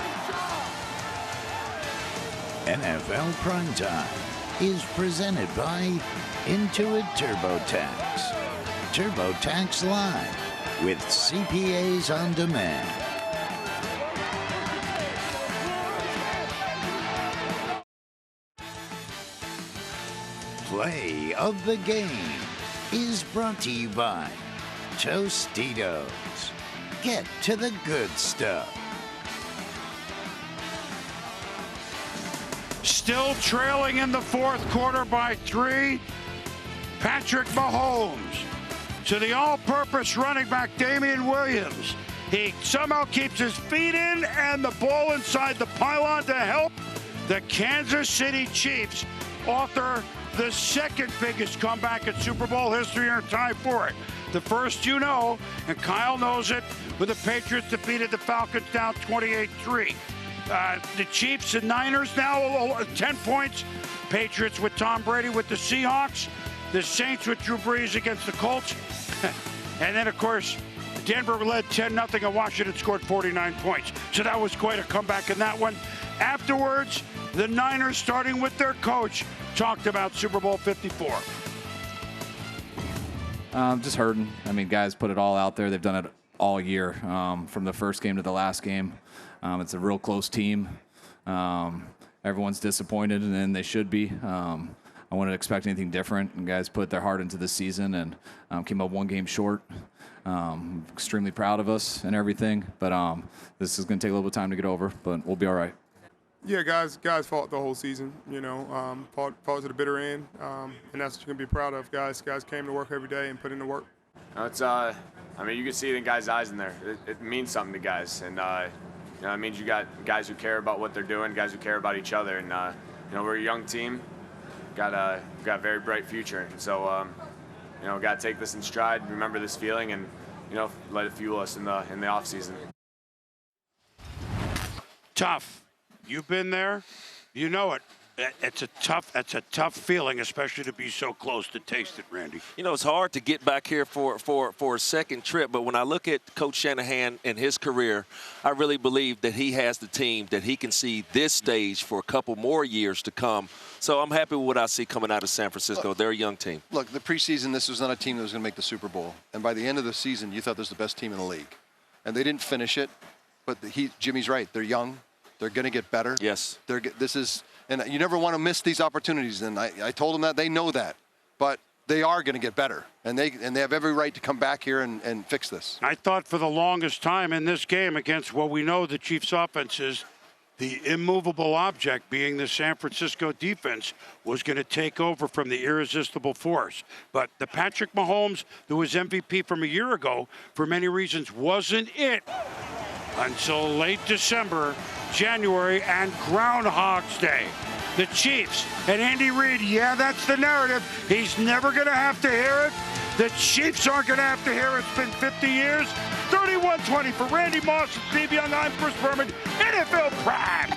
NFL Primetime is presented by Intuit TurboTax. TurboTax Live with CPAs on demand. Play of the game is brought to you by Tostitos. Get to the good stuff. Still trailing in the fourth quarter by 3. Patrick Mahomes to the all-purpose running back Damien Williams. He somehow keeps his feet in and the ball inside the pylon to help the Kansas City Chiefs author the second biggest comeback in Super Bowl history and tie for it. The first you know, and Kyle knows it, when the Patriots defeated the Falcons down 28-3. The Chiefs and Niners now 10 points. Patriots with Tom Brady with the Seahawks. The Saints with Drew Brees against the Colts. And then, of course, Denver led 10-0 and Washington scored 49 points. So that was quite a comeback in that one. Afterwards, the Niners, starting with their coach, talked about Super Bowl 54. Just hurting. I mean, guys put it all out there. They've done it all year, from the first game to the last game. It's a real close team. Everyone's disappointed, and then they should be. I wouldn't expect anything different, and guys put their heart into this season and came up 1 game short. Extremely proud of us and everything, but this is going to take a little bit of time to get over, but we'll be all right. Yeah, guys fought the whole season, fought to the bitter end, and that's what you're going to be proud of, guys. Guys came to work every day and put in the work. It's, I mean, you can see it in guys' eyes in there. It means something to guys, and, it means you got guys who care about what they're doing, guys who care about each other, and, we're a young team. Got a very bright future, and so got to take this in stride, remember this feeling, and let it fuel us in the off season. Tough. You've been there. You know it. It's a tough feeling, especially to be so close to taste it, Randy. It's hard to get back here for a second trip, but when I look at Coach Shanahan and his career, I really believe that he has the team that he can see this stage for a couple more years to come. So I'm happy with what I see coming out of San Francisco. They're a young team. Look, the preseason, this was not a team that was going to make the Super Bowl. And by the end of the season, you thought this was the best team in the league. And they didn't finish it, but Jimmy's right. They're young. They're going to get better. Yes. And you never want to miss these opportunities. And I told them that. They know that. But they are going to get better. And they have every right to come back here and fix this. I thought for the longest time in this game against what we know the Chiefs' offense is, the immovable object, being the San Francisco defense, was going to take over from the irresistible force. But the Patrick Mahomes that was MVP from a year ago, for many reasons, wasn't it until late December, January, and Groundhog's Day. The Chiefs and Andy Reid, yeah, that's the narrative. He's never going to have to hear it. The Chiefs aren't going to have to hear it. It's been 50 years. 31-20 for Randy Moss and Steve Young. I'm Chris Berman, NFL Prime.